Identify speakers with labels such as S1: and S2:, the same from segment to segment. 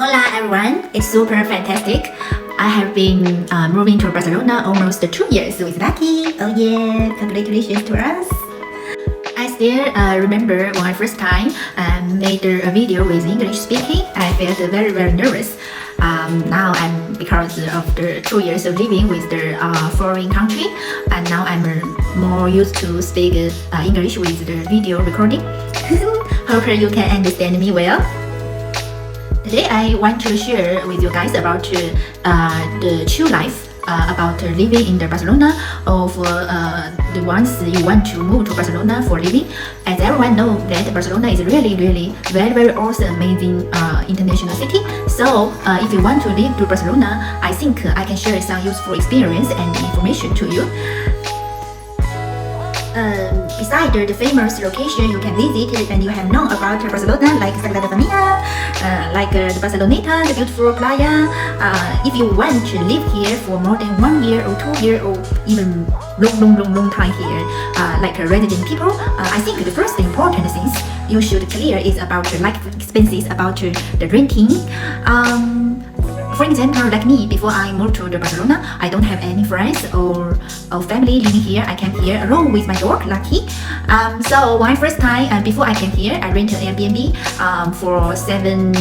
S1: Hola everyone, it's super fantastic. I have been moving to Barcelona almost 2 years with Lucky. Oh yeah, congratulations to us. I still remember when I first time made a video with English speaking. I felt very nervous. Now I'm because of the 2 years of living with the foreign country, and now I'm more used to speak English with the video recording. Hope you can understand me well. Today I want to share with you guys about the chill life, about living in the Barcelona, or for the ones you want to move to Barcelona for living. As everyone knows that Barcelona is really very awesome, amazing international city. So if you want to live to Barcelona, I think I can share some useful experience and information to you. Besides the famous location you can visit and you have known about Barcelona, like Sagrada Familia, like the Barceloneta, the beautiful playa. If you want to live here for more than 1 year or 2 years or even long time here, like resident people, I think the first important things you should clear is about the life expenses, about the renting. For example, like me, before I moved to Barcelona, I don't have any friends or family living here. I came here alone with my dog, Lucky. So one first time, before I came here, I rented an Airbnb for 7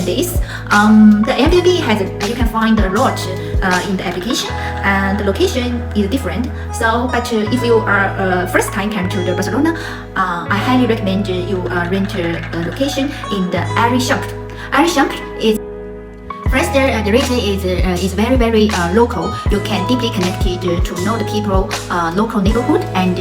S1: days. The Airbnb has you can find a lot in the application, and the location is different. So, but if you are first time come to Barcelona, I highly recommend you rent a location in the Irish Shop. Irish Shop is first, the region is very local. You can deeply connected to know the people, local neighborhood, and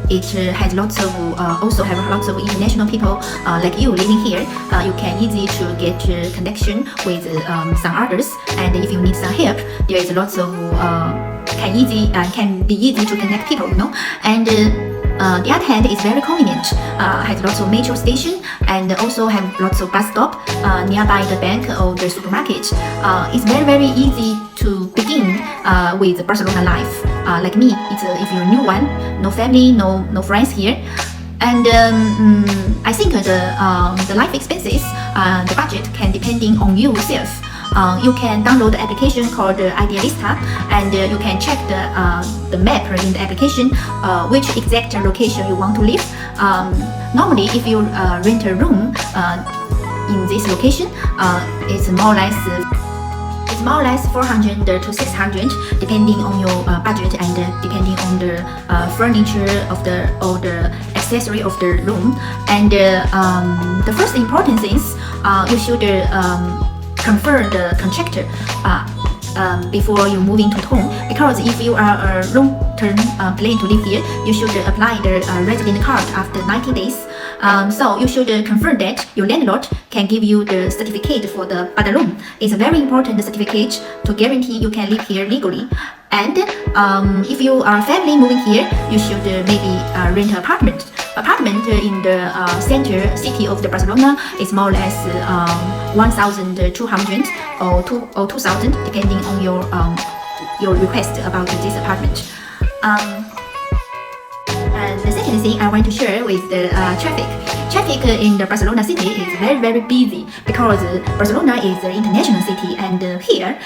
S1: it has lots of also have lots of international people like you living here. You can easy to get connection with some others, and if you need some help, there is lots of can be easy to connect people, you know. And the other hand is very convenient. Has lots of metro station and also have lots of bus stop nearby the bank or the supermarket. It's very easy to begin with Barcelona life. Like me, it's if you're a new one, no family, no friends here, and I think the life expenses, the budget can depending on you yourself. You can download the application called Idealista, and you can check the map in the application, which exact location you want to live. Normally, if you rent a room in this location, it's more or less 400 to 600, depending on your budget and depending on the furniture of or the accessory of the room. And the first important things, you should confirm the contractor before you moving to home, because if you are a long-term plan to live here, you should apply the resident card after 90 days. So you should confirm that your landlord can give you the certificate for the padrón. It's a very important certificate to guarantee you can live here legally. And if you are family moving here, you should maybe rent an apartment. Apartment in the center city of the Barcelona is more or less 1,200 or 2,000, depending on your request about this apartment. And the second thing I want to share with the traffic. Traffic in the Barcelona city is very busy, because Barcelona is an international city, and here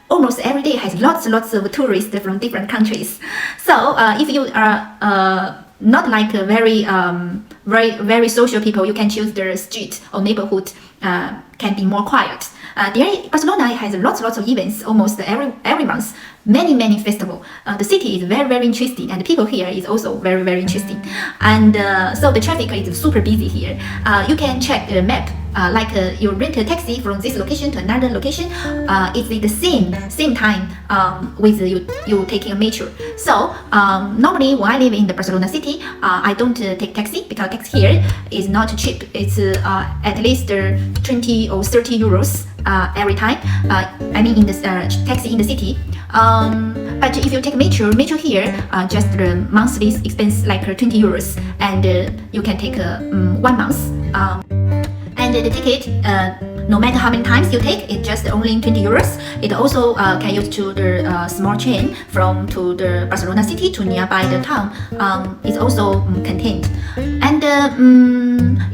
S1: almost every day has lots of tourists from different countries. So if you are not like a very social people, you can choose the street or neighborhood can be more quiet. Barcelona has lots of events almost every month, many festivals. The city is very interesting, and the people here is also very interesting. And so the traffic is super busy here. You can check the map. Like you rent a taxi from this location to another location, it's the same time with you taking a metro. So normally when I live in the Barcelona city, I don't take taxi, because taxi here is not cheap. It's at least 20 or 30 euros every time. I mean in the taxi in the city. But if you take metro here, just the monthly expense like 20 euros, and you can take 1 month. And the ticket, no matter how many times you take, it's just only 20 euros. It also can use to the small train to the Barcelona city to nearby the town. It's also contained. And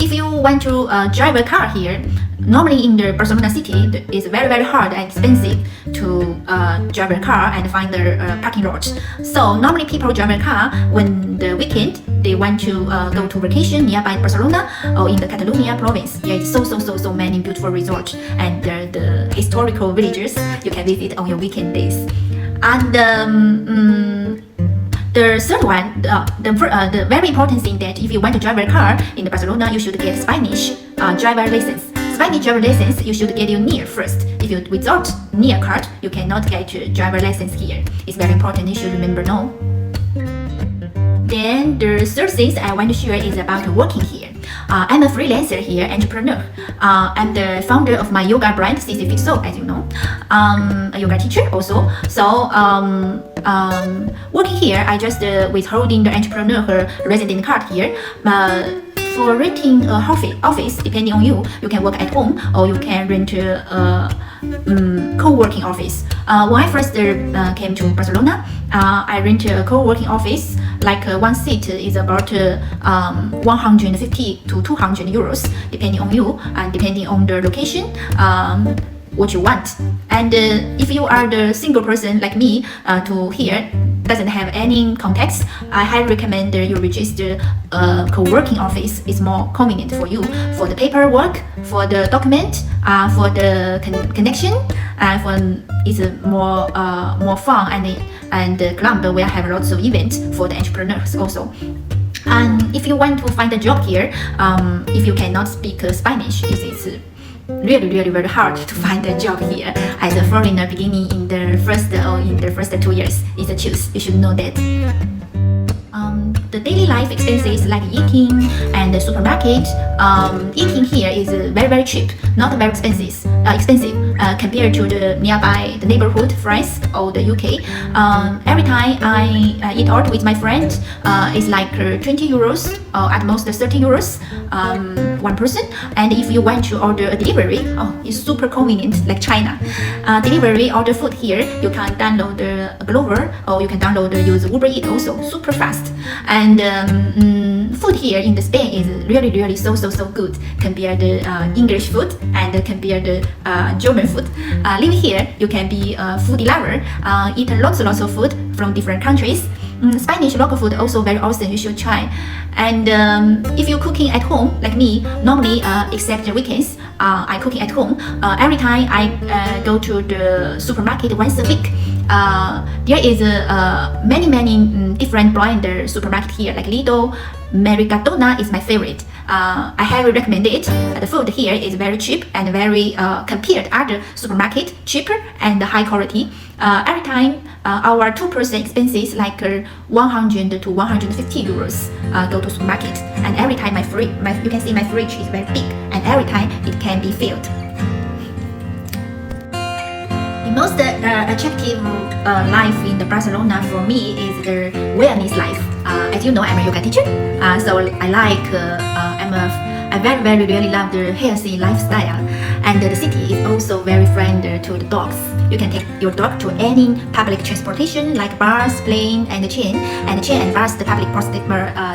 S1: if you want to drive a car here, normally in the Barcelona city, it's very hard and expensive to drive a car and find the parking lot. So normally people drive a car when the weekend they want to go to vacation nearby Barcelona or in the Catalonia province. There is so many beautiful resorts and the historical villages you can visit on your weekend days. And the third one, the very important thing that if you want to drive a car in the Barcelona, you should get Spanish driver license. Spanish driver license you should get your NIR first. If you without NIR card, you cannot get your driver license here. It's very important. You should remember now. Then the third thing I want to share is about working here. I'm a freelancer here, entrepreneur. I'm the founder of my yoga brand, CCFITSOUL, as you know. A yoga teacher also. So working here, I just withholding the entrepreneur her resident card here. For renting a office, depending on you, you can work at home or you can rent a co-working office. When I first came to Barcelona, I rented a co-working office. Like one seat is about 150 to 200 euros, depending on you and depending on the location. What you want. And if you are the single person like me to here doesn't have any contacts, I highly recommend you register a co-working office. It's more convenient for you for the paperwork, for the document, for the connection, it's more fun and club where I have lots of events for the entrepreneurs also. And if you want to find a job here, if you cannot speak Spanish, it's really very hard to find a job here as a foreigner beginning in the first 2 years. It's a choose. You should know that. The daily life expenses like eating and the supermarket. Eating here is very cheap, not very expensive compared to the nearby the neighborhood France or the UK. Every time I eat out with my friend, it's like 20 euros or at most 30 euros one person. And if you want to order a delivery, it's super convenient like China. Delivery order food here, you can download the Glover or you can download use Uber Eats also, super fast. And food here in the Spain is really so good compared to English food and compared to German food. Living here, you can be a foodie lover, eat lots of food from different countries. Spanish local food also very awesome, you should try. And if you're cooking at home like me, normally except the weekends, I cooking at home. Every time I go to the supermarket once a week. There is many different brand supermarket here like Lidl, Mercadona is my favorite. I highly recommend it. The food here is very cheap and very compared other supermarket cheaper and high quality. Every time our 2% expenses like 100 to 150 euros go to supermarket, and every time you can see my fridge is very big and every time it can be filled. The most attractive life in the Barcelona for me is the wellness life. As you know, I'm a yoga teacher, so I like I very really love the healthy lifestyle, and the city is also very friendly to the dogs. You can take your dog to any public transportation like bus, plane, and train. And train and bus, the public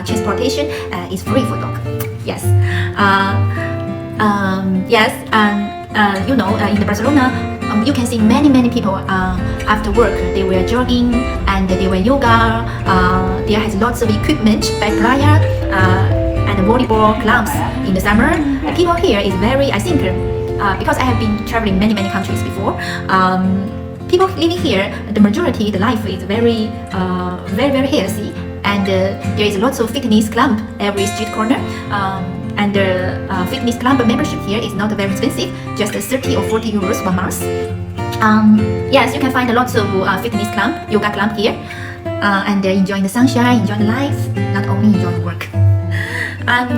S1: transportation is free for dog. Yes, yes, and you know, in the Barcelona. You can see many people after work they were jogging and they were yoga. There has lots of equipment, backyard and volleyball clubs in the summer. The people here is very, I think, because I have been traveling many countries before. People living here, the majority, the life is very healthy, and there is lots of fitness club every street corner. And the fitness club membership here is not very expensive, just 30 or 40 euros per month. Yes, you can find lots of fitness club, yoga club here, and enjoying the sunshine, enjoying the life, not only enjoying work. And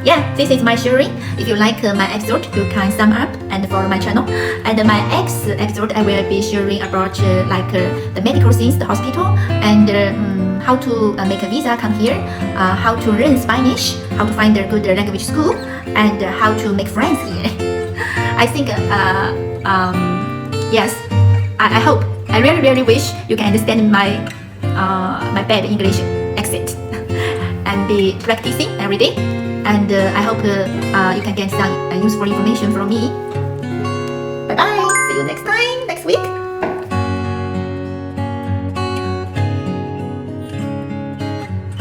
S1: yeah, this is my sharing. If you like my episode, you can sum up and follow my channel. And my next episode, I will be sharing about the medical things, the hospital, and how to make a visa come here, how to learn Spanish, how to find a good language school, and how to make friends here. I think, yes, I hope, I really wish you can understand my bad English accent and be practicing every day. and I hope you can get some useful information from me. Bye bye. See you next time, next week.